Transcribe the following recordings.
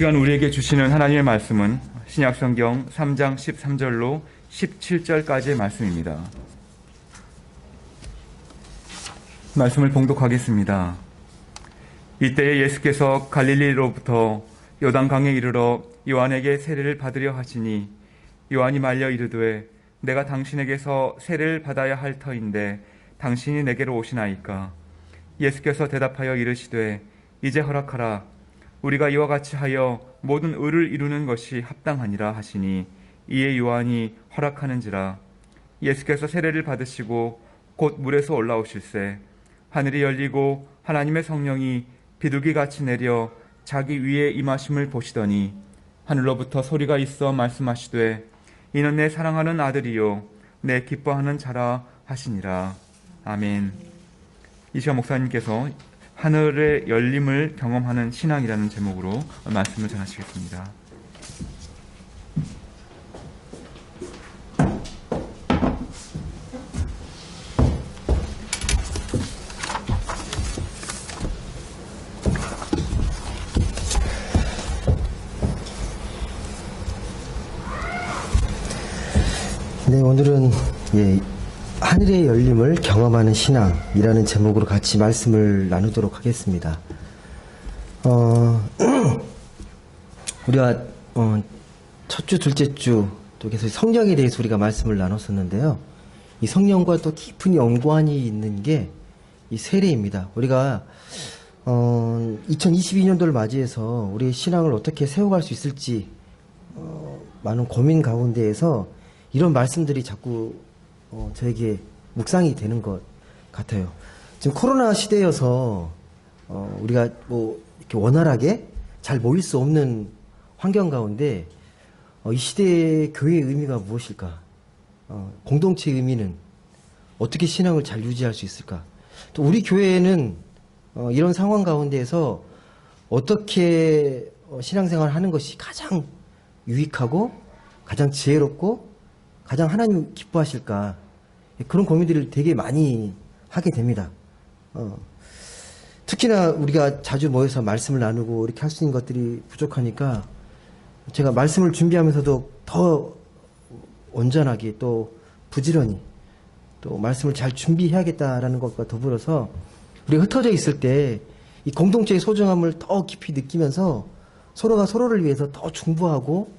시간 우리에게 주시는 하나님의 말씀은 신약성경 3장 13절로 17절까지의 말씀입니다. 말씀을 봉독하겠습니다. 이때에 예수께서 갈릴리로부터 요단강에 이르러 요한에게 세례를 받으려 하시니 요한이 말려 이르되 내가 당신에게서 세례를 받아야 할 터인데 당신이 내게로 오시나이까. 예수께서 대답하여 이르시되 이제 허락하라. 우리가 이와 같이 하여 모든 의를 이루는 것이 합당하니라 하시니 이에 요한이 허락하는지라. 예수께서 세례를 받으시고 곧 물에서 올라오실새 하늘이 열리고 하나님의 성령이 비둘기같이 내려 자기 위에 임하심을 보시더니 하늘로부터 소리가 있어 말씀하시되 이는 내 사랑하는 아들이요 내 기뻐하는 자라 하시니라. 아멘. 이시아 목사님께서 하늘의 열림을 경험하는 신앙이라는 제목으로 말씀을 전하시겠습니다. 네, 오늘은 하늘의 열림을 경험하는 신앙이라는 제목으로 같이 말씀을 나누도록 하겠습니다. 우리가 첫 주, 둘째 주 또 계속 성령에 대해서 우리가 말씀을 나눴었는데요. 이 성령과 또 깊은 연관이 있는 게 이 세례입니다. 우리가 2022년도를 맞이해서 우리의 신앙을 어떻게 세워갈 수 있을지 많은 고민 가운데에서 이런 말씀들이 자꾸 저에게 묵상이 되는 것 같아요. 지금 코로나 시대여서 우리가 이렇게 원활하게 잘 모일 수 없는 환경 가운데 이 시대의 교회의 의미가 무엇일까? 공동체의 의미는 어떻게 신앙을 잘 유지할 수 있을까? 또 우리 교회는 이런 상황 가운데에서 어떻게 신앙생활을 하는 것이 가장 유익하고 가장 지혜롭고 가장 하나님 기뻐하실까? 그런 고민들을 되게 많이 하게 됩니다. 특히나 우리가 자주 모여서 말씀을 나누고 이렇게 할 수 있는 것들이 부족하니까 제가 말씀을 준비하면서도 더 온전하게 또 부지런히 또 말씀을 잘 준비해야겠다라는 것과 더불어서 우리가 흩어져 있을 때 이 공동체의 소중함을 더 깊이 느끼면서 서로가 서로를 위해서 더 중보하고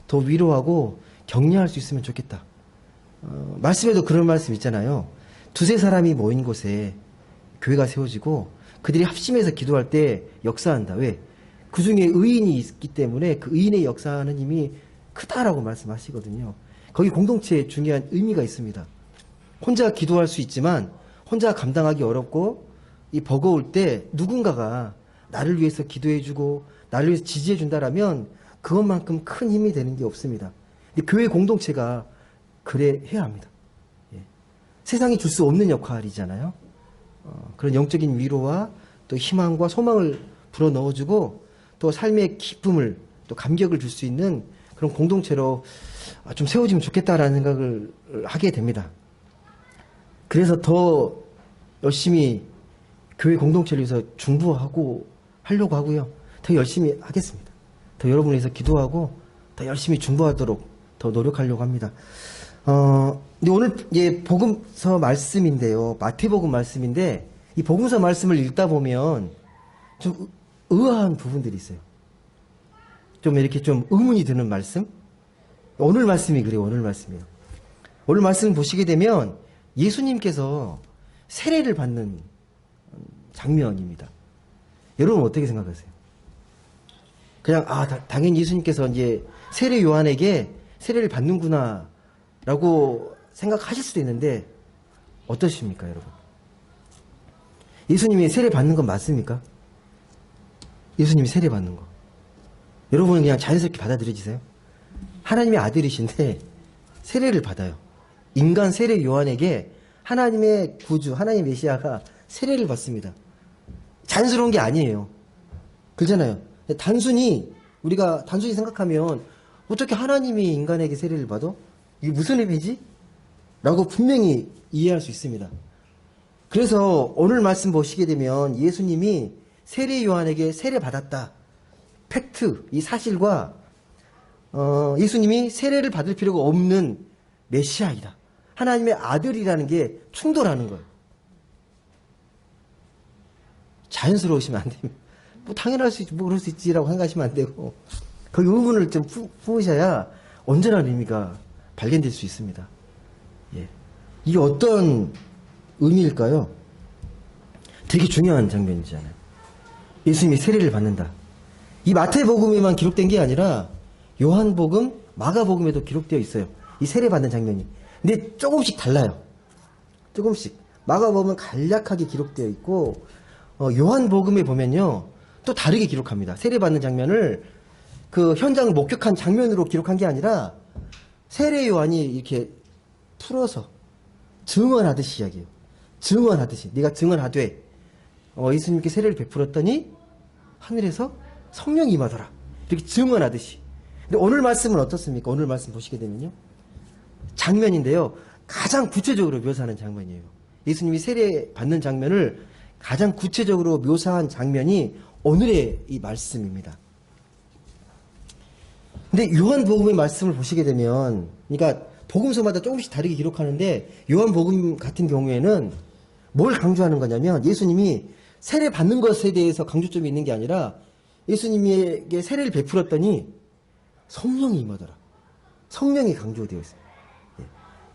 더 위로하고 격려할 수 있으면 좋겠다. 말씀에도 그런 말씀 있잖아요. 두세 사람이 모인 곳에 교회가 세워지고 그들이 합심해서 기도할 때 역사한다. 왜? 그 중에 의인이 있기 때문에 그 의인의 역사하는 힘이 크다라고 말씀하시거든요. 거기 공동체에 중요한 의미가 있습니다. 혼자 기도할 수 있지만 혼자 감당하기 어렵고 이 버거울 때 누군가가 나를 위해서 기도해주고 나를 위해서 지지해준다라면 그것만큼 큰 힘이 되는 게 없습니다. 근데 교회 공동체가 그래 해야 합니다. 세상이 줄 수 없는 역할이잖아요. 그런 영적인 위로와 또 희망과 소망을 불어 넣어주고 또 삶의 기쁨을 또 감격을 줄 수 있는 그런 공동체로 좀 세워지면 좋겠다라는 생각을 하게 됩니다. 그래서 더 열심히 교회 공동체를 위해서 중보하고 하려고 하고요. 더 열심히 하겠습니다. 더 여러분을 위해서 기도하고 더 열심히 중보하도록 더 노력하려고 합니다. 근데 오늘 복음서 말씀인데요. 마태복음 말씀인데 이 복음서 말씀을 읽다 보면 좀 의아한 부분들이 있어요. 좀 이렇게 좀 의문이 드는 말씀? 오늘 말씀이 그래요. 오늘 말씀이요. 오늘 말씀 보시게 되면 예수님께서 세례를 받는 장면입니다. 여러분 어떻게 생각하세요? 그냥 당연히 예수님께서 이제 세례 요한에게 세례를 받는구나 라고 생각하실 수도 있는데 어떠십니까, 여러분? 예수님이 세례 받는 건 맞습니까? 예수님이 세례 받는 거. 여러분은 그냥 자연스럽게 받아들여지세요? 하나님의 아들이신데 세례를 받아요. 인간 세례 요한에게 하나님의 구주, 하나님의 메시아가 세례를 받습니다. 자연스러운 게 아니에요. 그렇잖아요. 우리가 단순히 생각하면 어떻게 하나님이 인간에게 세례를 받아? 이게 무슨 의미지? 라고 분명히 이해할 수 있습니다. 그래서 오늘 말씀 보시게 되면 예수님이 세례 요한에게 세례 받았다. 팩트, 이 사실과 예수님이 세례를 받을 필요가 없는 메시아이다. 하나님의 아들이라는 게 충돌하는 거예요. 자연스러우시면 안 됩니다. 뭐 당연할 수 있지, 뭐 그럴 수 있지라고 생각하시면 안 되고, 그 의문을 좀 품으셔야 온전한 의미가 발견될 수 있습니다. 예. 이게 어떤 의미일까요? 되게 중요한 장면이잖아요. 예수님이 세례를 받는다. 이 마태복음에만 기록된 게 아니라 요한복음, 마가복음에도 기록되어 있어요. 이 세례 받는 장면이. 근데 조금씩 달라요. 조금씩. 마가복음은 간략하게 기록되어 있고 요한복음에 보면요. 또 다르게 기록합니다. 세례 받는 장면을 그 현장을 목격한 장면으로 기록한 게 아니라 세례 요한이 이렇게 풀어서 증언하듯이 이야기해요. 증언하듯이. 네가 증언하되 예수님께 세례를 베풀었더니 하늘에서 성령이 임하더라. 이렇게 증언하듯이. 근데 오늘 말씀은 어떻습니까? 오늘 말씀 보시게 되면요. 장면인데요. 가장 구체적으로 묘사하는 장면이에요. 예수님이 세례 받는 장면을 가장 구체적으로 묘사한 장면이 오늘의 이 말씀입니다. 근데 요한복음의 말씀을 보시게 되면, 그러니까 복음서마다 조금씩 다르게 기록하는데 요한복음 같은 경우에는 뭘 강조하는 거냐면 예수님이 세례 받는 것에 대해서 강조점이 있는 게 아니라 예수님에게 세례를 베풀었더니 성령이 임하더라. 성령이 강조되어 있어요.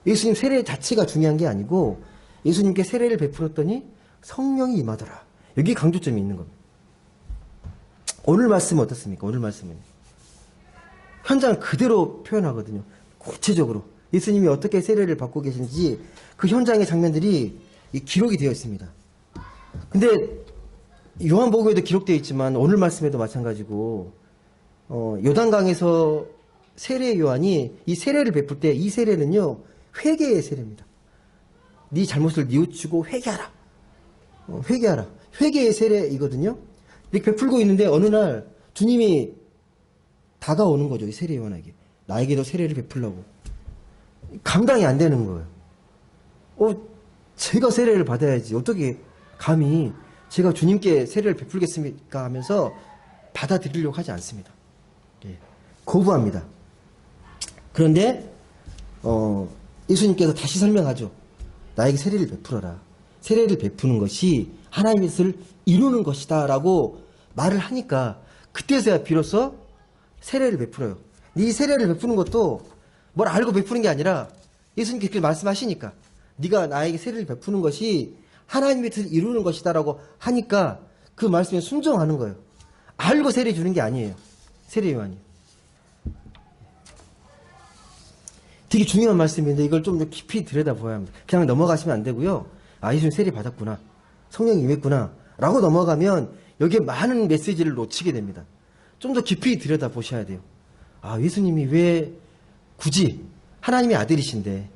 예수님 세례 자체가 중요한 게 아니고 예수님께 세례를 베풀었더니 성령이 임하더라. 여기 강조점이 있는 겁니다. 오늘 말씀은 어떻습니까? 오늘 말씀은 현장을 그대로 표현하거든요. 구체적으로 예수님이 어떻게 세례를 받고 계신지 그 현장의 장면들이 기록이 되어 있습니다. 근데 요한복음에도 기록되어 있지만 오늘 말씀에도 마찬가지고 요단강에서 세례 요한이 이 세례를 베풀 때 이 세례는요 회개의 세례입니다. 네 잘못을 뉘우치고 회개하라. 회개하라. 회개의 세례이거든요. 이렇게 베풀고 있는데 어느 날 주님이 다가오는 거죠. 이 세례 요한에게. 나에게도 세례를 베풀라고. 감당이 안 되는 거예요. 제가 세례를 받아야지. 어떻게 감히 제가 주님께 세례를 베풀겠습니까? 하면서 받아들이려고 하지 않습니다. 예. 거부합니다. 그런데 예수님께서 다시 설명하죠. 나에게 세례를 베풀어라. 세례를 베푸는 것이 하나님의 뜻을 이루는 것이다 라고 말을 하니까 그때서야 비로소 세례를 베풀어요. 네 세례를 베푸는 것도 뭘 알고 베푸는 게 아니라 예수님께서 그렇게 말씀하시니까 네가 나에게 세례를 베푸는 것이 하나님의 뜻을 이루는 것이다 라고 하니까 그 말씀에 순종하는 거예요. 알고 세례 주는 게 아니에요. 세례 요한이. 되게 중요한 말씀인데 이걸 좀 깊이 들여다봐야 합니다. 그냥 넘어가시면 안 되고요. 아, 예수님 세례 받았구나. 성령이 임했구나. 라고 넘어가면 여기에 많은 메시지를 놓치게 됩니다. 좀 더 깊이 들여다보셔야 돼요. 아, 예수님이 왜 굳이 하나님의 아들이신데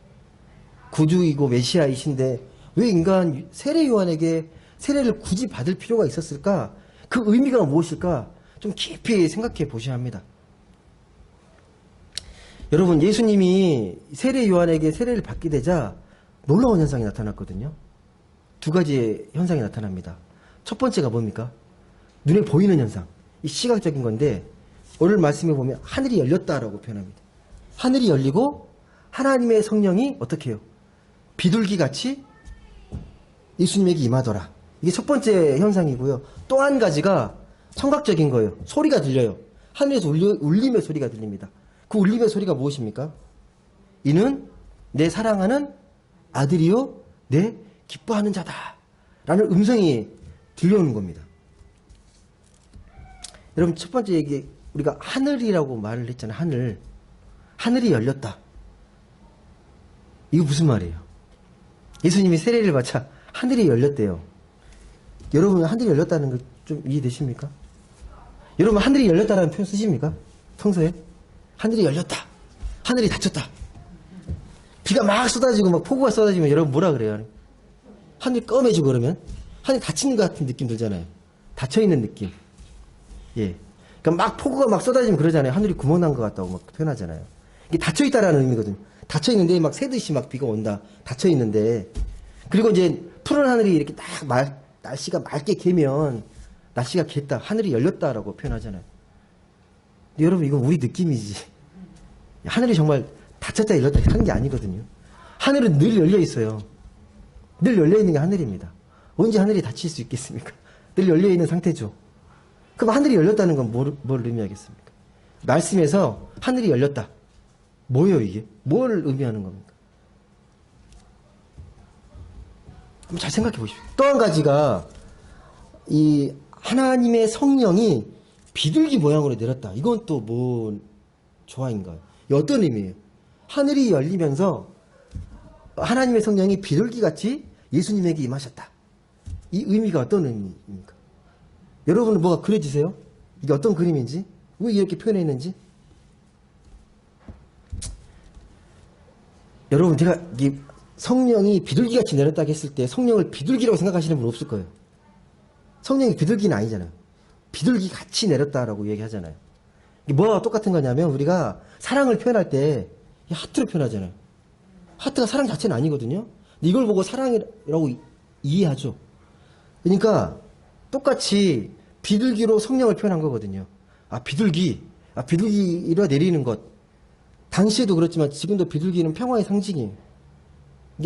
구주이고 메시아이신데 왜 인간 세례 요한에게 세례를 굳이 받을 필요가 있었을까? 그 의미가 무엇일까? 좀 깊이 생각해 보셔야 합니다. 여러분, 예수님이 세례 요한에게 세례를 받게 되자 놀라운 현상이 나타났거든요. 두 가지의 현상이 나타납니다. 첫 번째가 뭡니까? 눈에 보이는 현상. 이 시각적인 건데 오늘 말씀에 보면 하늘이 열렸다라고 표현합니다. 하늘이 열리고 하나님의 성령이 어떻게 해요? 비둘기같이 예수님에게 임하더라. 이게 첫 번째 현상이고요. 또 한 가지가 청각적인 거예요. 소리가 들려요. 하늘에서 울림의 소리가 들립니다. 그 울림의 소리가 무엇입니까? 이는 내 사랑하는 아들이요 내 기뻐하는 자다 라는 음성이 들려오는 겁니다. 여러분, 첫 번째 얘기, 우리가 하늘이라고 말을 했잖아요. 하늘이 열렸다. 이거 무슨 말이에요? 예수님이 세례를 받자 하늘이 열렸대요. 여러분, 하늘이 열렸다는 거 좀 이해되십니까? 여러분, 하늘이 열렸다라는 표현 쓰십니까? 평소에? 하늘이 열렸다. 하늘이 닫혔다. 비가 막 쏟아지고 막 폭우가 쏟아지면 여러분 뭐라 그래요? 하늘이 검해지고 그러면 하늘이 닫히는 것 같은 느낌 들잖아요. 닫혀있는 느낌. 예. 그러니까 막 폭우가 막 쏟아지면 그러잖아요. 하늘이 구멍 난 것 같다고 막 표현하잖아요. 이게 닫혀있다라는 의미거든요. 닫혀있는데 막 새듯이 막 비가 온다. 닫혀있는데. 그리고 이제 푸른 하늘이 이렇게 딱 날씨가 맑게 개면 날씨가 갰다. 하늘이 열렸다라고 표현하잖아요. 근데 여러분, 이건 우리 느낌이지. 하늘이 정말 닫혔다 열렸다 하는 게 아니거든요. 하늘은 늘 열려 있어요. 늘 열려 있는 게 하늘입니다. 언제 하늘이 닫힐 수 있겠습니까? 늘 열려 있는 상태죠. 그럼 하늘이 열렸다는 건 뭘 의미하겠습니까? 말씀에서 하늘이 열렸다. 뭐예요, 이게? 뭘 의미하는 겁니까? 한번 잘 생각해 보십시오. 또 한 가지가, 이 하나님의 성령이 비둘기 모양으로 내렸다. 이건 또 뭔 조화인가요? 어떤 의미예요? 하늘이 열리면서 하나님의 성령이 비둘기같이 예수님에게 임하셨다. 이 의미가 어떤 의미입니까? 여러분은 뭐가 그려지세요? 이게 어떤 그림인지? 왜 이렇게 표현했는지? 여러분, 제가 이 성령이 비둘기같이 내렸다고 했을 때 성령을 비둘기라고 생각하시는 분 없을 거예요. 성령이 비둘기는 아니잖아요. 비둘기같이 내렸다라고 얘기하잖아요. 이게 뭐가 똑같은 거냐면 우리가 사랑을 표현할 때 하트로 표현하잖아요. 하트가 사랑 자체는 아니거든요. 근데 이걸 보고 사랑이라고 이해하죠. 그러니까 똑같이 비둘기로 성령을 표현한 거거든요. 비둘기로 내리는 것. 당시에도 그렇지만 지금도 비둘기는 평화의 상징이에요.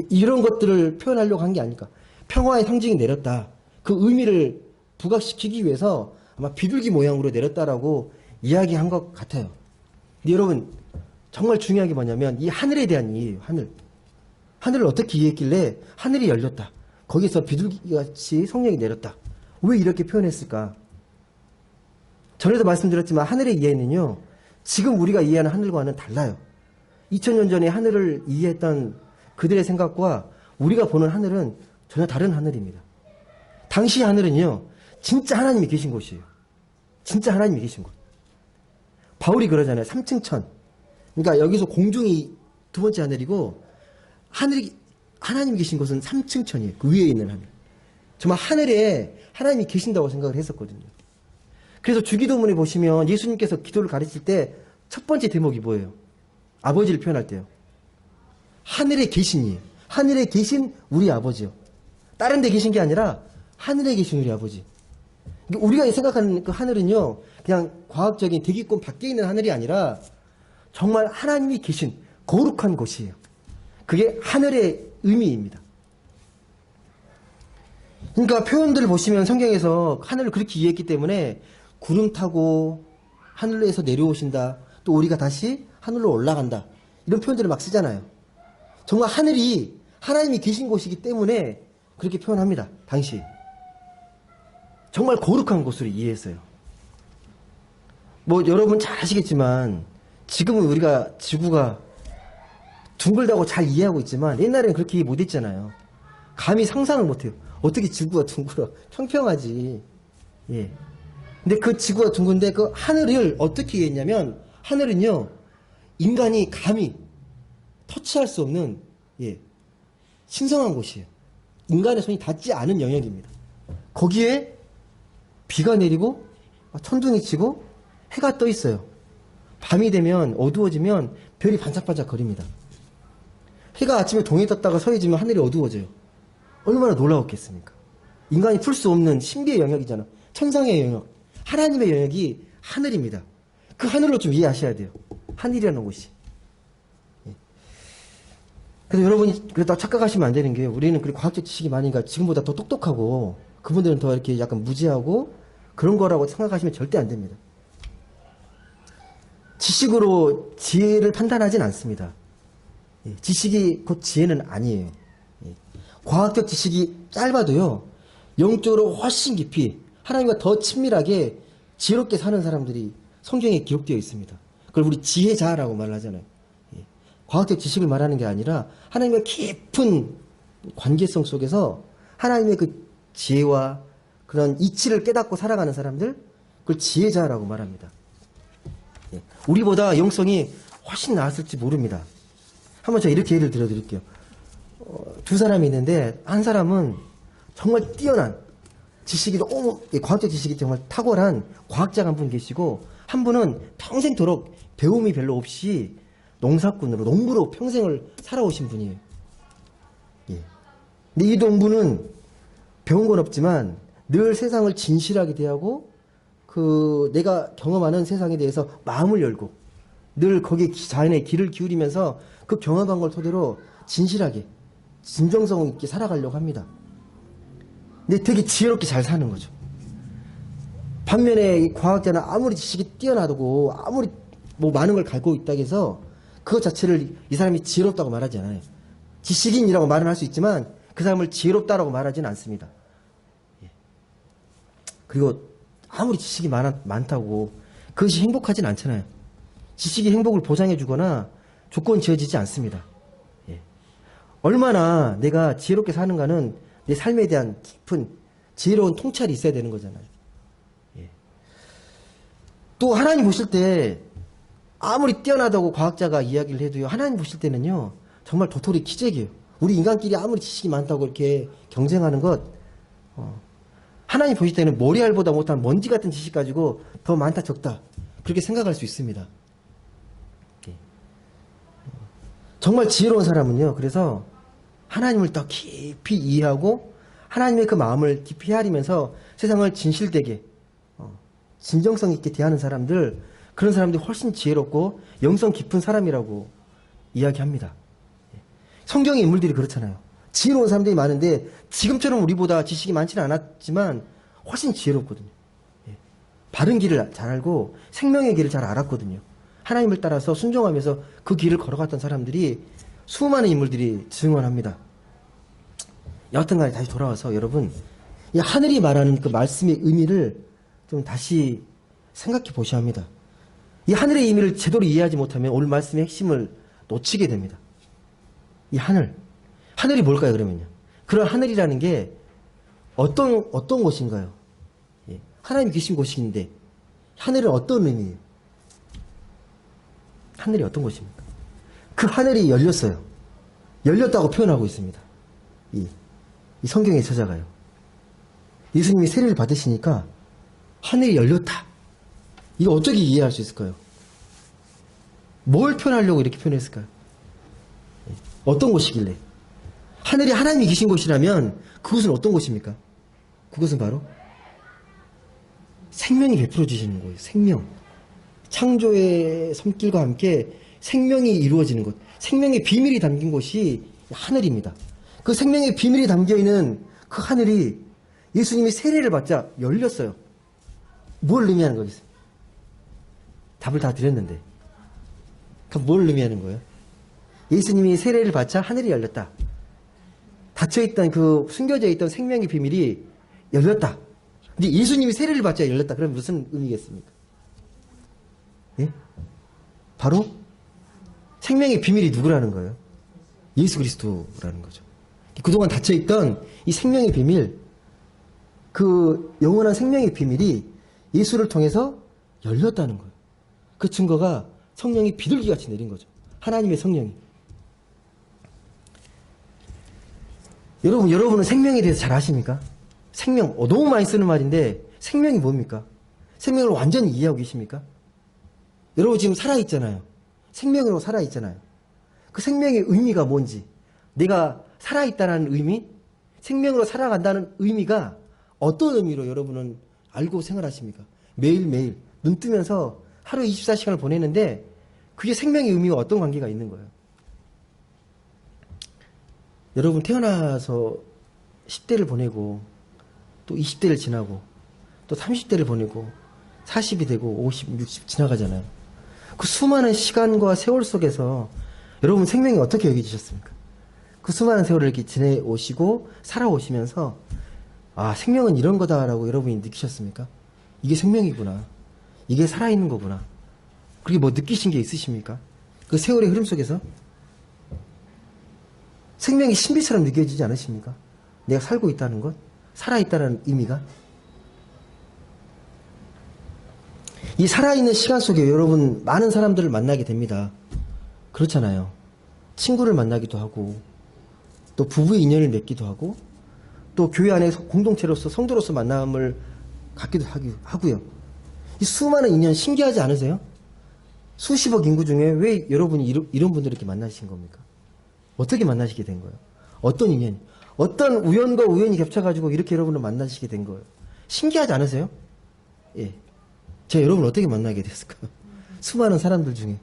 이런 것들을 표현하려고 한 게 아닐까. 평화의 상징이 내렸다. 그 의미를 부각시키기 위해서 아마 비둘기 모양으로 내렸다라고 이야기한 것 같아요. 근데 여러분, 정말 중요한 게 뭐냐면 이 하늘에 대한 이해예요. 하늘을 어떻게 이해했길래 하늘이 열렸다. 거기서 비둘기같이 성령이 내렸다. 왜 이렇게 표현했을까? 전에도 말씀드렸지만 하늘의 이해는요, 지금 우리가 이해하는 하늘과는 달라요. 2000년 전에 하늘을 이해했던 그들의 생각과 우리가 보는 하늘은 전혀 다른 하늘입니다. 당시 하늘은요, 진짜 하나님이 계신 곳이에요. 진짜 하나님이 계신 곳. 바울이 그러잖아요. 3층 천. 그러니까 여기서 공중이 두 번째 하늘이고, 하나님이 계신 곳은 3층 천이에요. 그 위에 있는 하늘. 정말 하늘에 하나님이 계신다고 생각을 했었거든요. 그래서 주기도문에 보시면 예수님께서 기도를 가르칠 때 첫 번째 대목이 뭐예요? 아버지를 표현할 때요. 하늘에 계시니, 하늘에 계신 우리 아버지요. 다른 데 계신 게 아니라 하늘에 계신 우리 아버지. 우리가 생각하는 그 하늘은요, 그냥 과학적인 대기권 밖에 있는 하늘이 아니라 정말 하나님이 계신 거룩한 곳이에요. 그게 하늘의 의미입니다. 그러니까 표현들을 보시면 성경에서 하늘을 그렇게 이해했기 때문에 구름 타고 하늘에서 내려오신다. 또 우리가 다시 하늘로 올라간다. 이런 표현들을 막 쓰잖아요. 정말 하늘이 하나님이 계신 곳이기 때문에 그렇게 표현합니다. 당시. 정말 거룩한 곳으로 이해했어요. 뭐 여러분 잘 아시겠지만 지금은 우리가 지구가 둥글다고 잘 이해하고 있지만 옛날에는 그렇게 이해 못했잖아요. 감히 상상을 못해요. 어떻게 지구가 둥글어? 평평하지. 예. 근데 그 지구가 둥근데 그 하늘을 어떻게 이해했냐면 하늘은요, 인간이 감히 터치할 수 없는, 신성한 곳이에요. 인간의 손이 닿지 않은 영역입니다. 거기에 비가 내리고, 천둥이 치고, 해가 떠 있어요. 밤이 되면, 어두워지면 별이 반짝반짝 거립니다. 해가 아침에 동해 떴다가 서해지면 하늘이 어두워져요. 얼마나 놀라웠겠습니까? 인간이 풀 수 없는 신비의 영역이잖아. 천상의 영역. 하나님의 영역이 하늘입니다. 그 하늘로 좀 이해하셔야 돼요. 하늘이라는 곳이. 그래서 여러분이 그렇다고 착각하시면 안 되는 게 우리는 그렇게 과학적 지식이 많으니까 지금보다 더 똑똑하고 그분들은 더 이렇게 약간 무지하고 그런 거라고 생각하시면 절대 안 됩니다. 지식으로 지혜를 판단하진 않습니다. 지식이 곧 지혜는 아니에요. 과학적 지식이 짧아도요, 영적으로 훨씬 깊이 하나님과 더 친밀하게 지혜롭게 사는 사람들이 성경에 기록되어 있습니다. 그걸 우리 지혜자라고 말을 하잖아요. 과학적 지식을 말하는 게 아니라 하나님과 깊은 관계성 속에서 하나님의 그 지혜와 그런 이치를 깨닫고 살아가는 사람들, 그걸 지혜자라고 말합니다. 우리보다 영성이 훨씬 나았을지 모릅니다. 한번 제가 이렇게 예를 들어드릴게요. 두 사람이 있는데 한 사람은 정말 뛰어난 지식이 너무 과학적 지식이 정말 탁월한 과학자가 한 분 계시고 한 분은 평생토록 배움이 별로 없이 농사꾼으로 농부로 평생을 살아오신 분이에요. 근데 이 농부는 배운 건 없지만 늘 세상을 진실하게 대하고 그 내가 경험하는 세상에 대해서 마음을 열고 늘 거기에 자연의 귀를 기울이면서 그 경험한 걸 토대로 진실하게 진정성 있게 살아가려고 합니다. 근데 되게 지혜롭게 잘 사는 거죠. 반면에 이 과학자는 아무리 지식이 뛰어나고 아무리 뭐 많은 걸 갖고 있다고 해서 그것 자체를 이 사람이 지혜롭다고 말하지 않아요. 지식인이라고 말은 할 수 있지만 그 사람을 지혜롭다라고 말하지는 않습니다. 예. 그리고 아무리 지식이 많다고 그것이 행복하진 않잖아요. 지식이 행복을 보장해 주거나 조건 지어지지 않습니다. 예. 얼마나 내가 지혜롭게 사는가는 내 삶에 대한 깊은 지혜로운 통찰이 있어야 되는 거잖아요. 예. 또 하나님 보실 때 아무리 뛰어나다고 과학자가 이야기를 해도요, 하나님 보실 때는요 정말 도토리 키재기예요. 우리 인간끼리 아무리 지식이 많다고 이렇게 경쟁하는 것, 하나님 보실 때는 머리알보다 못한 먼지 같은 지식 가지고 더 많다 적다 그렇게 생각할 수 있습니다. 예. 정말 지혜로운 사람은요, 그래서 하나님을 더 깊이 이해하고 하나님의 그 마음을 깊이 헤아리면서 세상을 진실되게 진정성 있게 대하는 사람들, 그런 사람들이 훨씬 지혜롭고 영성 깊은 사람이라고 이야기합니다. 성경의 인물들이 그렇잖아요. 지혜로운 사람들이 많은데 지금처럼 우리보다 지식이 많지는 않았지만 훨씬 지혜롭거든요. 바른 길을 잘 알고 생명의 길을 잘 알았거든요. 하나님을 따라서 순종하면서 그 길을 걸어갔던 사람들이 수많은 인물들이 증언합니다. 여하튼간에 다시 돌아와서 여러분, 이 하늘이 말하는 그 말씀의 의미를 좀 다시 생각해 보셔야 합니다. 이 하늘의 의미를 제대로 이해하지 못하면 오늘 말씀의 핵심을 놓치게 됩니다. 이 하늘이 뭘까요, 그러면요? 그런 하늘이라는 게 어떤 곳인가요? 예, 하나님이 계신 곳인데 하늘은 어떤 의미예요? 하늘이 어떤 곳입니까? 그 하늘이 열렸어요. 열렸다고 표현하고 있습니다. 이 성경에 찾아가요. 예수님이 세례를 받으시니까 하늘이 열렸다. 이거 어떻게 이해할 수 있을까요? 뭘 표현하려고 이렇게 표현했을까요? 어떤 곳이길래? 하늘이 하나님이 계신 곳이라면 그곳은 어떤 곳입니까? 그것은 바로 생명이 베풀어 주시는 거예요. 생명. 창조의 손길과 함께 생명이 이루어지는 곳, 생명의 비밀이 담긴 곳이 하늘입니다. 그 생명의 비밀이 담겨있는 그 하늘이 예수님이 세례를 받자 열렸어요. 뭘 의미하는 거겠어요? 답을 다 드렸는데 그럼 뭘 의미하는 거예요? 예수님이 세례를 받자 하늘이 열렸다. 닫혀있던 그 숨겨져 있던 생명의 비밀이 열렸다. 근데 예수님이 세례를 받자 열렸다. 그럼 무슨 의미겠습니까? 예? 바로 생명의 비밀이 누구라는 거예요? 예수 그리스도라는 거죠. 그동안 닫혀있던 이 생명의 비밀, 그 영원한 생명의 비밀이 예수를 통해서 열렸다는 거예요. 그 증거가 성령이 비둘기같이 내린 거죠. 하나님의 성령이. 여러분은 생명에 대해서 잘 아십니까? 생명, 너무 많이 쓰는 말인데 생명이 뭡니까? 생명을 완전히 이해하고 계십니까? 여러분 지금 살아있잖아요. 생명으로 살아있잖아요. 그 생명의 의미가 뭔지, 내가 살아있다는 의미, 생명으로 살아간다는 의미가 어떤 의미로 여러분은 알고 생활하십니까? 매일매일 눈 뜨면서 하루 24시간을 보내는데 그게 생명의 의미와 어떤 관계가 있는 거예요? 여러분 태어나서 10대를 보내고 또 20대를 지나고 또 30대를 보내고 40이 되고 50, 60 지나가잖아요. 그 수많은 시간과 세월 속에서 여러분 생명이 어떻게 여겨지셨습니까? 그 수많은 세월을 이렇게 지내오시고 살아오시면서 아, 생명은 이런 거다라고 여러분이 느끼셨습니까? 이게 생명이구나. 이게 살아있는 거구나. 그게 뭐 느끼신 게 있으십니까? 그 세월의 흐름 속에서 생명이 신비처럼 느껴지지 않으십니까? 내가 살고 있다는 것, 살아있다는 의미가. 이 살아있는 시간 속에 여러분 많은 사람들을 만나게 됩니다. 그렇잖아요. 친구를 만나기도 하고 또 부부의 인연을 맺기도 하고 또 교회 안에 공동체로서 성도로서 만남을 갖기도 하고요. 이 수많은 인연 신기하지 않으세요? 수십억 인구 중에 왜 여러분이 이런 분들을 이렇게 만나신 겁니까? 어떻게 만나시게 된 거예요? 어떤 인연이? 어떤 우연과 우연이 겹쳐가지고 이렇게 여러분을 만나시게 된 거예요? 신기하지 않으세요? 예. 제가 여러분을 어떻게 만나게 됐을까요? 수많은 사람들 중에.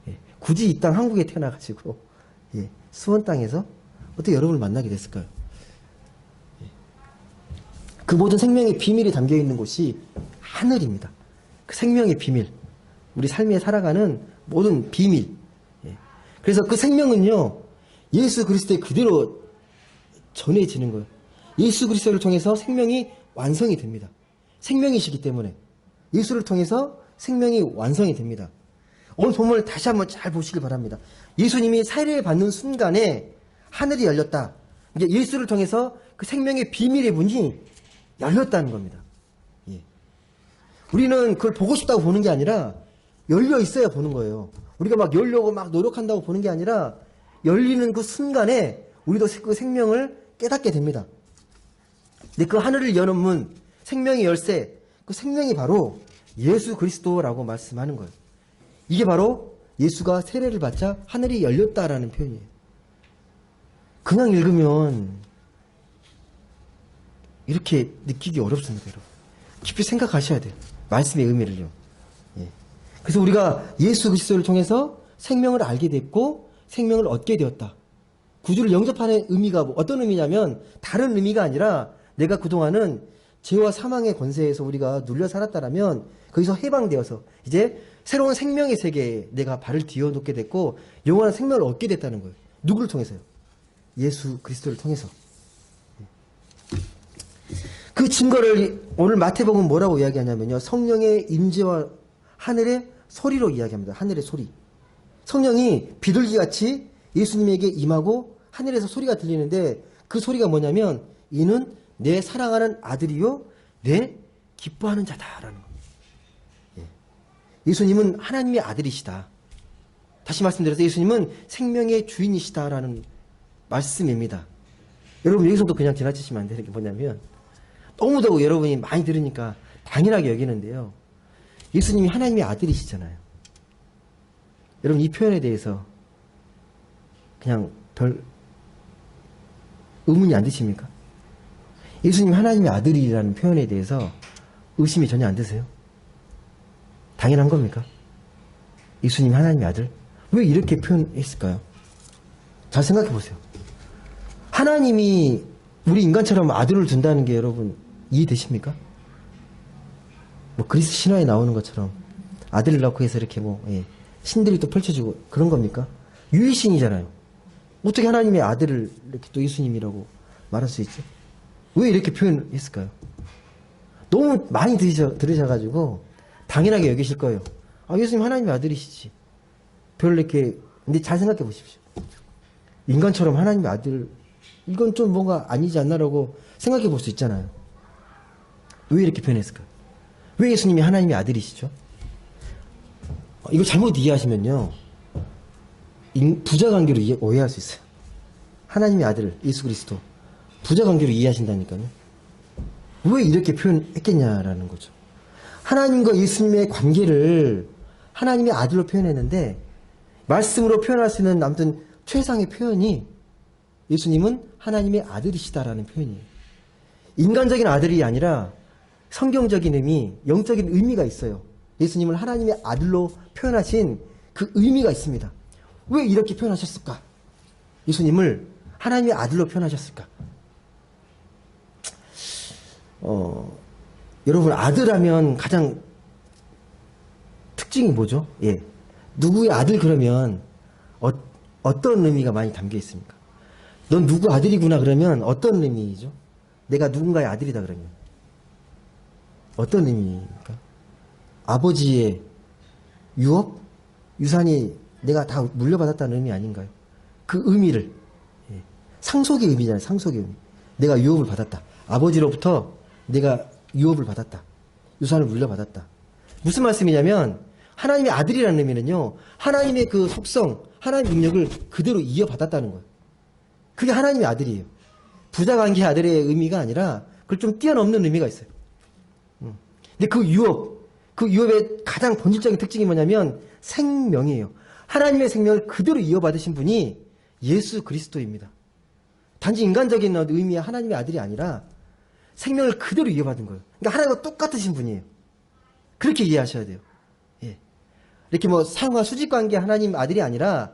예. 굳이 이 땅 한국에 태어나가지고, 예. 수원 땅에서 어떻게 여러분을 만나게 됐을까요? 예. 그 모든 생명의 비밀이 담겨 있는 곳이 하늘입니다. 그 생명의 비밀. 우리 삶에 살아가는 모든 비밀. 예. 그래서 그 생명은요, 예수 그리스도의 그대로 전해지는 거예요. 예수 그리스도를 통해서 생명이 완성이 됩니다. 생명이시기 때문에 예수를 통해서 생명이 완성이 됩니다. 오늘 본문을 다시 한번 잘 보시길 바랍니다. 예수님이 세례를 받는 순간에 하늘이 열렸다. 이제 예수를 통해서 그 생명의 비밀의 문이 열렸다는 겁니다. 예. 우리는 그걸 보고 싶다고 보는 게 아니라 열려 있어야 보는 거예요. 우리가 막 열려고 막 노력한다고 보는 게 아니라 열리는 그 순간에 우리도 그 생명을 깨닫게 됩니다. 근데 그 하늘을 여는 문, 생명의 열쇠, 그 생명이 바로 예수 그리스도라고 말씀하는 거예요. 이게 바로 예수가 세례를 받자 하늘이 열렸다라는 표현이에요. 그냥 읽으면 이렇게 느끼기 어렵습니다, 여러분. 깊이 생각하셔야 돼요. 말씀의 의미를요. 예. 그래서 우리가 예수 그리스도를 통해서 생명을 알게 됐고 생명을 얻게 되었다. 구주를 영접하는 의미가 어떤 의미냐면 다른 의미가 아니라 내가 그동안은 죄와 사망의 권세에서 우리가 눌려 살았다라면 거기서 해방되어서 이제 새로운 생명의 세계에 내가 발을 뒤어놓게 됐고 영원한 생명을 얻게 됐다는 거예요. 누구를 통해서요? 예수 그리스도를 통해서. 그 증거를 오늘 마태복음 뭐라고 이야기하냐면요. 성령의 임재와 하늘의 소리로 이야기합니다. 하늘의 소리. 성령이 비둘기같이 예수님에게 임하고 하늘에서 소리가 들리는데 그 소리가 뭐냐면 이는 내 사랑하는 아들이요 내 기뻐하는 자다라는 겁니다. 예. 예수님은 하나님의 아들이시다. 다시 말씀드려서 예수님은 생명의 주인이시다라는 말씀입니다. 여러분 여기서도 그냥 지나치시면 안 되는 게 뭐냐면 너무도 여러분이 많이 들으니까 당연하게 여기는데요. 예수님이 하나님의 아들이시잖아요. 여러분 이 표현에 대해서 그냥 별 의문이 안 드십니까? 예수님이 하나님의 아들이라는 표현에 대해서 의심이 전혀 안 드세요? 당연한 겁니까? 예수님이 하나님의 아들? 왜 이렇게 표현했을까요? 잘 생각해 보세요. 하나님이 우리 인간처럼 아들을 둔다는 게 여러분 이해되십니까? 뭐 그리스 신화에 나오는 것처럼 아들을 낳고 해서 이렇게 신들이 또 펼쳐지고 그런 겁니까? 유일신이잖아요. 어떻게 하나님의 아들을 이렇게 또 예수님이라고 말할 수 있죠? 왜 이렇게 표현했을까요? 너무 많이 들으셔가지고 당연하게 여기실 거예요. 아, 예수님 하나님의 아들이시지. 별로 이렇게, 근데 잘 생각해 보십시오. 인간처럼 하나님의 아들, 이건 좀 뭔가 아니지 않나라고 생각해 볼 수 있잖아요. 왜 이렇게 표현했을까요? 왜 예수님이 하나님의 아들이시죠? 이거 잘못 이해하시면요. 부자 관계로 오해할 수 있어요. 하나님의 아들, 예수 그리스도. 부자 관계로 이해하신다니까요. 왜 이렇게 표현했겠냐라는 거죠. 하나님과 예수님의 관계를 하나님의 아들로 표현했는데, 말씀으로 표현할 수 있는 아무튼 최상의 표현이 예수님은 하나님의 아들이시다라는 표현이에요. 인간적인 아들이 아니라 성경적인 의미, 영적인 의미가 있어요. 예수님을 하나님의 아들로 표현하신 그 의미가 있습니다. 왜 이렇게 표현하셨을까? 예수님을 하나님의 아들로 표현하셨을까? 여러분 아들하면 가장 특징이 뭐죠? 예, 누구의 아들 그러면 어떤 의미가 많이 담겨 있습니까? 넌 누구 아들이구나 그러면 어떤 의미죠? 내가 누군가의 아들이다 그러면 어떤 의미입니까? 아버지의 유업? 유산이 내가 다 물려받았다는 의미 아닌가요? 그 의미를 상속의 의미잖아요. 상속의 의미. 내가 유업을 받았다. 아버지로부터 내가 유업을 받았다. 유산을 물려받았다. 무슨 말씀이냐면 하나님의 아들이라는 의미는요. 하나님의 그 속성, 하나님의 능력을 그대로 이어받았다는 거예요. 그게 하나님의 아들이에요. 부자관계 아들의 의미가 아니라 그걸 좀 뛰어넘는 의미가 있어요. 근데 그 유업의 가장 본질적인 특징이 뭐냐면 생명이에요. 하나님의 생명을 그대로 이어받으신 분이 예수 그리스도입니다. 단지 인간적인 의미의 하나님의 아들이 아니라 생명을 그대로 이어받은 거예요. 그러니까 하나님과 똑같으신 분이에요. 그렇게 이해하셔야 돼요. 예. 이렇게 뭐 상하 수직관계 하나님 아들이 아니라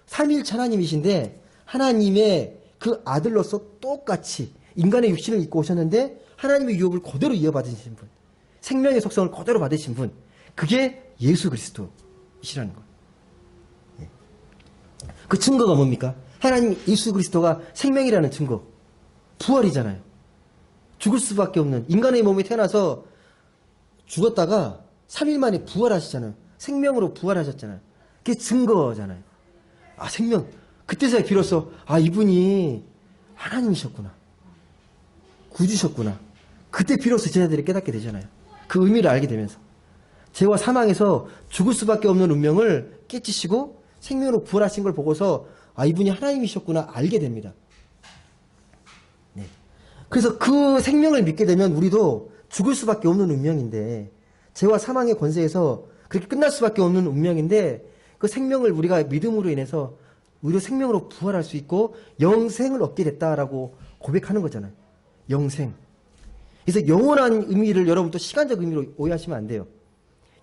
삼위일체 하나님이신데 하나님의 그 아들로서 똑같이 인간의 육신을 입고 오셨는데 하나님의 유업을 그대로 이어받으신 분, 생명의 속성을 그대로 받으신 분, 그게 예수 그리스도이시라는 거예요. 예. 그 증거가 뭡니까? 하나님 예수 그리스도가 생명이라는 증거, 부활이잖아요. 죽을 수밖에 없는 인간의 몸에 태어나서 죽었다가 3일 만에 부활하시잖아요. 생명으로 부활하셨잖아요. 그게 증거잖아요. 아, 생명. 그때서야 비로소 아, 이분이 하나님이셨구나. 구주셨구나. 그때 비로소 제자들이 깨닫게 되잖아요. 그 의미를 알게 되면서 죄와 사망에서 죽을 수밖에 없는 운명을 깨치시고 생명으로 부활하신 걸 보고서 아, 이분이 하나님이셨구나 알게 됩니다. 네. 그래서 그 생명을 믿게 되면 우리도 죽을 수밖에 없는 운명인데 죄와 사망의 권세에서 그렇게 끝날 수밖에 없는 운명인데 그 생명을 우리가 믿음으로 인해서 우리도 생명으로 부활할 수 있고 영생을 얻게 됐다라고 고백하는 거잖아요. 영생. 그래서 영원한 의미를 여러분 또 시간적 의미로 오해하시면 안 돼요.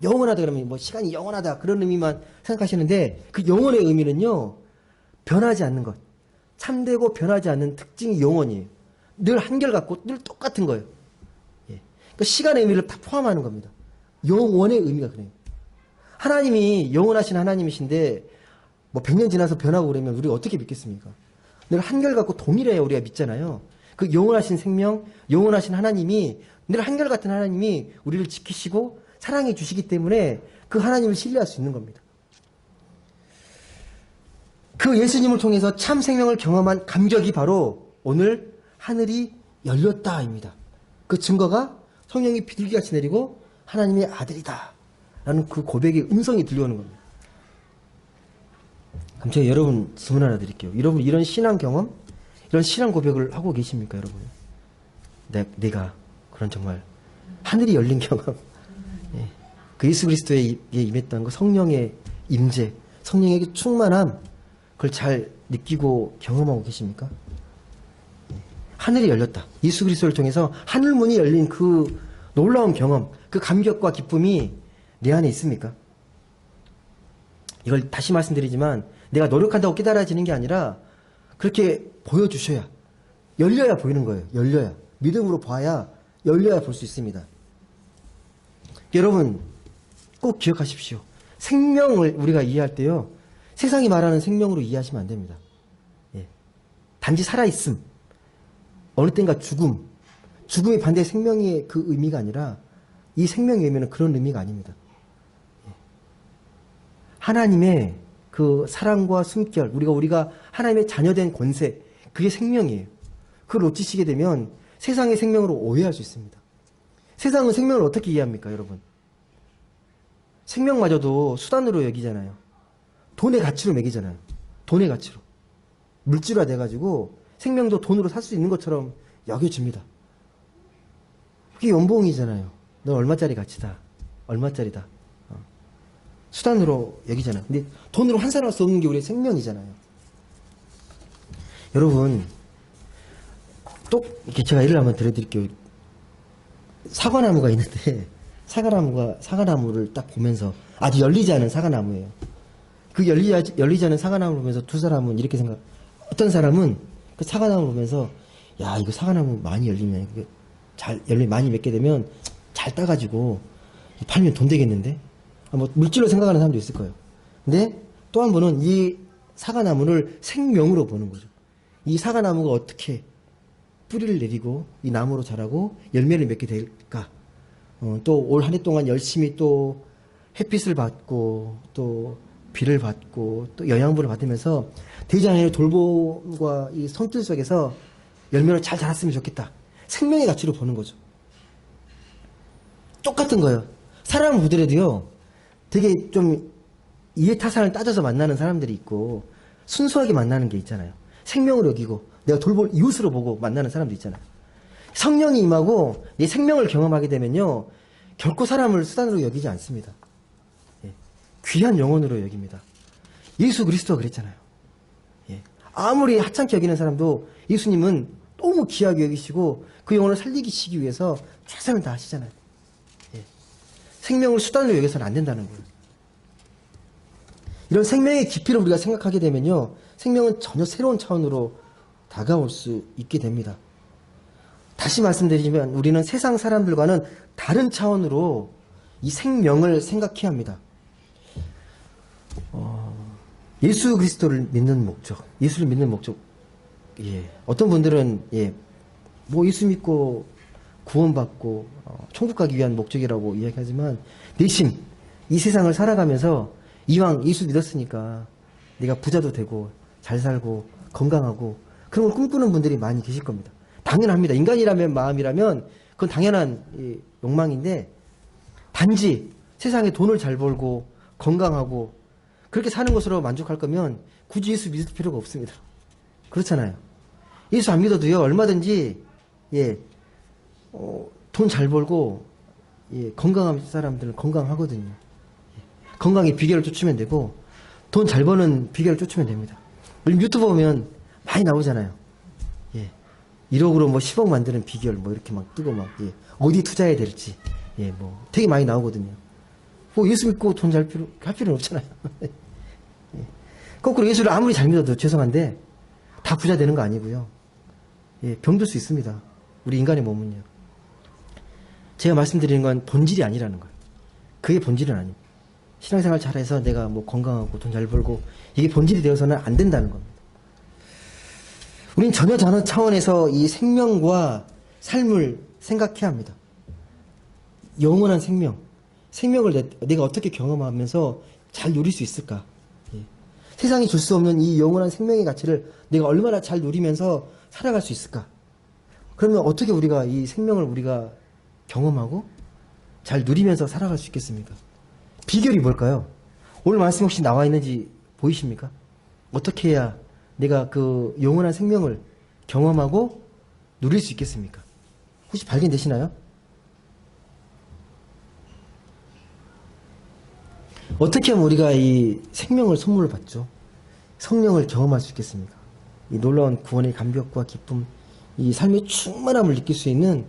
영원하다 그러면 뭐 시간이 영원하다 그런 의미만 생각하시는데 그 영원의 의미는요. 변하지 않는 것. 참되고 변하지 않는 특징이 영원이에요. 늘 한결같고 늘 똑같은 거예요. 예. 그러니까 시간의 의미를 다 포함하는 겁니다. 영원의 의미가 그래요. 하나님이 영원하신 하나님이신데 뭐 100년 지나서 변하고 그러면 우리가 어떻게 믿겠습니까? 늘 한결같고 동일해야 우리가 믿잖아요. 그 영원하신 생명, 영원하신 하나님이 늘 한결같은 하나님이 우리를 지키시고 사랑해 주시기 때문에 그 하나님을 신뢰할 수 있는 겁니다. 그 예수님을 통해서 참 생명을 경험한 감격이 바로 오늘 하늘이 열렸다입니다. 그 증거가 성령이 비둘기같이 내리고 하나님의 아들이다 라는 그 고백의 음성이 들려오는 겁니다. 그럼 제가 여러분 질문 하나 드릴게요. 여러분 이런 신앙 경험, 이런 신앙 고백을 하고 계십니까 여러분? 내가 그런 정말 하늘이 열린 경험, 예. 그 예수 그리스도에 임했던 그 성령의 임재, 성령의 충만함, 그걸 잘 느끼고 경험하고 계십니까? 예. 하늘이 열렸다. 예수 그리스도를 통해서 하늘문이 열린 그 놀라운 경험, 그 감격과 기쁨이 내 안에 있습니까? 이걸 다시 말씀드리지만 내가 노력한다고 깨달아지는 게 아니라 그렇게 보여주셔야, 열려야 보이는 거예요. 열려야. 믿음으로 봐야, 열려야 볼 수 있습니다. 여러분 꼭 기억하십시오. 생명을 우리가 이해할 때요. 세상이 말하는 생명으로 이해하시면 안 됩니다. 예. 단지 살아있음, 어느 땐가 죽음, 죽음이 반대 생명의 그 의미가 아니라 이 생명의 의미는 그런 의미가 아닙니다. 예. 하나님의 그 사랑과 숨결, 우리가 하나님의 자녀된 권세, 그게 생명이에요. 그걸 놓치시게 되면 세상의 생명으로 오해할 수 있습니다. 세상은 생명을 어떻게 이해합니까, 여러분? 생명마저도 수단으로 여기잖아요. 돈의 가치로 매기잖아요. 돈의 가치로. 물질화 돼가지고 생명도 돈으로 살 수 있는 것처럼 여겨집니다. 그게 연봉이잖아요. 너 얼마짜리 가치다. 얼마짜리다. 수단으로 여기잖아요. 근데 돈으로 환산할 수 없는 게 우리의 생명이잖아요. 여러분, 또 이렇게 제가 예를 한번 들어드릴게요. 사과나무가 있는데 사과나무를 딱 보면서 아직 열리지 않은 사과나무예요. 그 열리지 않은 사과나무를 보면서 두 사람은 이렇게 생각. 어떤 사람은 그 사과나무를 보면서 야, 이거 사과나무 많이 열리면 잘 열리 많이 맺게 되면 잘 따가지고 팔면 돈 되겠는데? 뭐 물질로 생각하는 사람도 있을 거예요. 근데 또 한 번은 이 사과나무를 생명으로 보는 거죠. 이 사과나무가 어떻게 뿌리를 내리고 이 나무로 자라고 열매를 맺게 될까? 또 올 한 해 동안 열심히 또 햇빛을 받고 또 비를 받고 또 영양분을 받으면서 되지 않은 돌봄과 이 손길 속에서 열매를 잘 자랐으면 좋겠다. 생명의 가치로 보는 거죠. 똑같은 거예요. 사람을 보더라도요. 되게 좀 이해타산을 따져서 만나는 사람들이 있고 순수하게 만나는 게 있잖아요. 생명으로 여기고 내가 돌볼 이웃으로 보고 만나는 사람도 있잖아요. 성령이 임하고 내 생명을 경험하게 되면요. 결코 사람을 수단으로 여기지 않습니다. 예. 귀한 영혼으로 여깁니다. 예수 그리스도가 그랬잖아요. 예. 아무리 하찮게 여기는 사람도 예수님은 너무 귀하게 여기시고 그 영혼을 살리시기 위해서 최선을 다하시잖아요. 예. 생명을 수단으로 여겨서는 안 된다는 거예요. 이런 생명의 깊이를 우리가 생각하게 되면요, 생명은 전혀 새로운 차원으로 다가올 수 있게 됩니다. 다시 말씀드리지만 우리는 세상 사람들과는 다른 차원으로 이 생명을 생각해야 합니다. 예수 그리스도를 믿는 목적, 예수를 믿는 목적. 예. 어떤 분들은 뭐 예수 믿고 구원받고 천국 가기 위한 목적이라고 이야기하지만, 내심 이 세상을 살아가면서 이왕 예수 믿었으니까 내가 부자도 되고 잘 살고 건강하고 그런 걸 꿈꾸는 분들이 많이 계실 겁니다. 당연합니다. 인간이라면, 마음이라면 그건 당연한 욕망인데, 단지 세상에 돈을 잘 벌고 건강하고 그렇게 사는 것으로 만족할 거면 굳이 예수 믿을 필요가 없습니다. 그렇잖아요. 예수 안 믿어도요, 얼마든지 돈 잘 벌고 건강한 사람들은 건강하거든요. 건강의 비결을 쫓으면 되고 돈 잘 버는 비결을 쫓으면 됩니다. 요즘 유튜브 보면 많이 나오잖아요. 1억으로 뭐 10억 만드는 비결 뭐 이렇게 막 뜨고 막 어디 투자해야 될지 뭐 되게 많이 나오거든요. 뭐 예수 믿고 돈 할 필요는 없잖아요. 거꾸로 예수를 아무리 잘 믿어도 죄송한데 다 부자 되는 거 아니고요. 병들 수 있습니다. 우리 인간의 몸은요. 제가 말씀드리는 건 본질이 아니라는 거예요. 그게 본질은 아닙니다. 신앙생활 잘해서 내가 뭐 건강하고 돈 잘 벌고 이게 본질이 되어서는 안 된다는 겁니다. 우린 전혀 다른 차원에서 이 생명과 삶을 생각해야 합니다. 영원한 생명을 내가 어떻게 경험하면서 잘 누릴 수 있을까? 세상이 줄 수 없는 이 영원한 생명의 가치를 내가 얼마나 잘 누리면서 살아갈 수 있을까? 그러면 어떻게 우리가 이 생명을 우리가 경험하고 잘 누리면서 살아갈 수 있겠습니까? 비결이 뭘까요? 오늘 말씀 혹시 나와 있는지 보이십니까? 어떻게 해야 내가 그 영원한 생명을 경험하고 누릴 수 있겠습니까? 혹시 발견되시나요? 어떻게 하면 우리가 이 생명을 선물로 받죠? 성령을 경험할 수 있겠습니까? 이 놀라운 구원의 감격과 기쁨, 이 삶의 충만함을 느낄 수 있는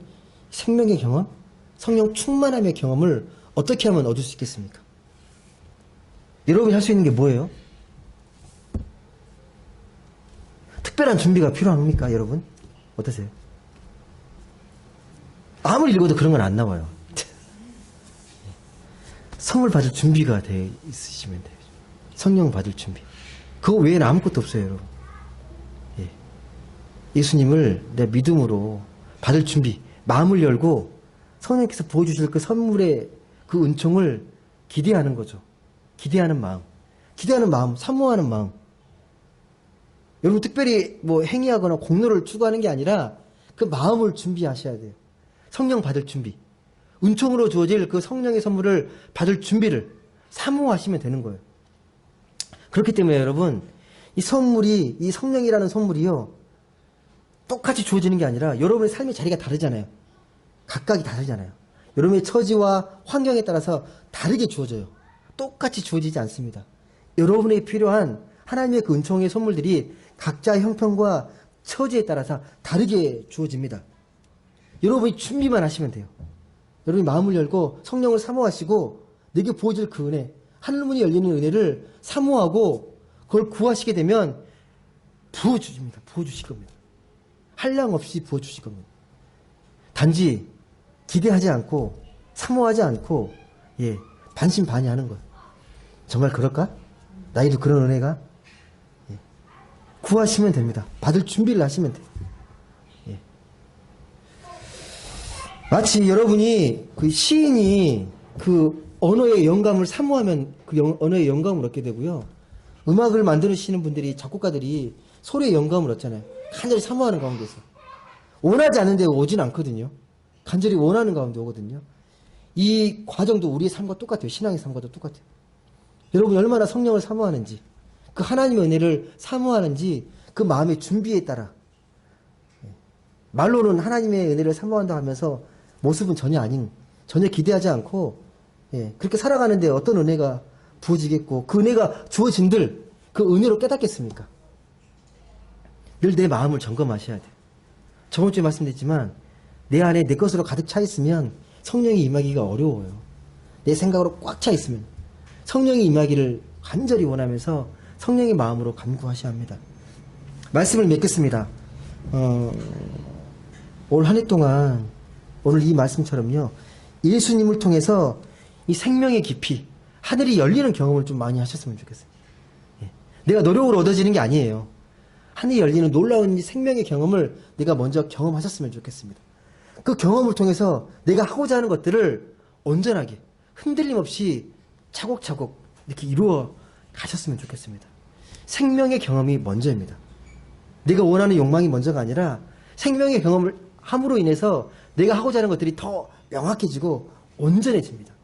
생명의 경험, 성령 충만함의 경험을 어떻게 하면 얻을 수 있겠습니까? 여러분이 할 수 있는 게 뭐예요? 특별한 준비가 필요합니까, 여러분? 어떠세요? 아무리 읽어도 그런 건 안 나와요. 성을 받을 준비가 돼 있으시면 돼요. 성령 받을 준비. 그거 외에는 아무것도 없어요, 여러분. 예수님을 내 믿음으로 받을 준비, 마음을 열고 성령께서 부어주실 그 선물의 그 은총을 기대하는 거죠. 기대하는 마음, 사모하는 마음. 여러분 특별히 뭐 행위하거나 공로를 추구하는 게 아니라 그 마음을 준비하셔야 돼요. 성령 받을 준비. 은총으로 주어질 그 성령의 선물을 받을 준비를 사모하시면 되는 거예요. 그렇기 때문에 여러분, 이 성령이라는 선물이요, 똑같이 주어지는 게 아니라 여러분의 삶의 자리가 다르잖아요. 각각이 다르잖아요. 여러분의 처지와 환경에 따라서 다르게 주어져요. 똑같이 주어지지 않습니다. 여러분에게 필요한 하나님의 그 은총의 선물들이 각자의 형편과 처지에 따라서 다르게 주어집니다. 여러분이 준비만 하시면 돼요. 여러분이 마음을 열고 성령을 사모하시고 내게 부어질 그 은혜, 하늘문이 열리는 은혜를 사모하고 그걸 구하시게 되면 부어주십니다. 부어주실 겁니다. 한량 없이 부어주실 겁니다. 단지 기대하지 않고 사모하지 않고 반신반의하는 거예요. 정말 그럴까? 나에도 그런 은혜가? 구하시면 됩니다. 받을 준비를 하시면 돼요. 마치 여러분이 그 시인이 그 언어의 영감을 사모하면 그 언어의 영감을 얻게 되고요. 음악을 만드시는 분들이, 작곡가들이 소리의 영감을 얻잖아요. 간절히 사모하는 가운데서. 원하지 않는데 오진 않거든요. 간절히 원하는 가운데 오거든요. 이 과정도 우리의 삶과 똑같아요. 신앙의 삶과도 똑같아요. 여러분이 얼마나 성령을 사모하는지, 그 하나님의 은혜를 사모하는지 그 마음의 준비에 따라, 말로는 하나님의 은혜를 사모한다 하면서 모습은 전혀 기대하지 않고 그렇게 살아가는데 어떤 은혜가 부어지겠고 그 은혜가 주어진들 그 은혜로 깨닫겠습니까? 늘 내 마음을 점검하셔야 돼요. 저번 주에 말씀드렸지만 내 안에 내 것으로 가득 차 있으면 성령이 임하기가 어려워요. 내 생각으로 꽉 차 있으면 성령이 임하기를 간절히 원하면서 성령의 마음으로 간구하셔야 합니다. 말씀을 맺겠습니다. 올 한 해 동안 오늘 이 말씀처럼요, 예수님을 통해서 이 생명의 깊이, 하늘이 열리는 경험을 좀 많이 하셨으면 좋겠어요. 예. 내가 노력으로 얻어지는 게 아니에요. 하늘이 열리는 놀라운 이 생명의 경험을 내가 먼저 경험하셨으면 좋겠습니다. 그 경험을 통해서 내가 하고자 하는 것들을 온전하게 흔들림 없이 차곡차곡 이렇게 이루어 가셨으면 좋겠습니다. 생명의 경험이 먼저입니다. 내가 원하는 욕망이 먼저가 아니라 생명의 경험을 함으로 인해서 내가 하고자 하는 것들이 더 명확해지고 온전해집니다.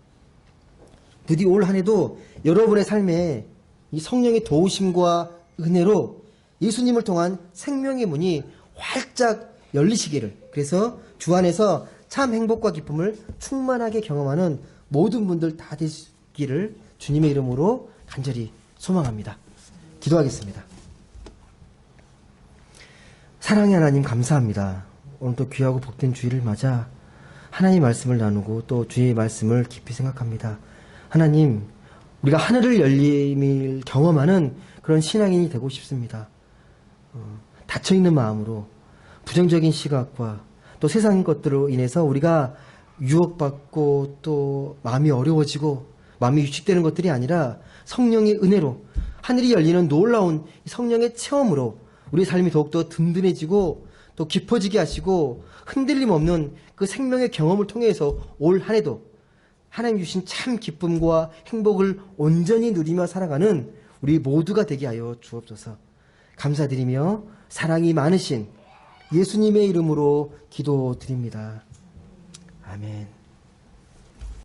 부디 올 한 해도 여러분의 삶에 이 성령의 도우심과 은혜로 예수님을 통한 생명의 문이 활짝 열리시기를, 그래서 주 안에서 참 행복과 기쁨을 충만하게 경험하는 모든 분들 다 되시기를 주님의 이름으로 간절히 소망합니다. 기도하겠습니다. 사랑의 하나님, 감사합니다. 오늘도 귀하고 복된 주일을 맞아 하나님 말씀을 나누고 또 주의 말씀을 깊이 생각합니다. 하나님, 우리가 하늘을 열림을 경험하는 그런 신앙인이 되고 싶습니다. 닫혀있는 마음으로 부정적인 시각과 또 세상 것들로 인해서 우리가 유혹받고 또 마음이 어려워지고 마음이 위축되는 것들이 아니라 성령의 은혜로 하늘이 열리는 놀라운 성령의 체험으로 우리 삶이 더욱더 든든해지고 또 깊어지게 하시고 흔들림 없는 그 생명의 경험을 통해서 올 한 해도 하나님 주신 참 기쁨과 행복을 온전히 누리며 살아가는 우리 모두가 되게 하여 주옵소서. 감사드리며 사랑이 많으신 예수님의 이름으로 기도드립니다. 아멘.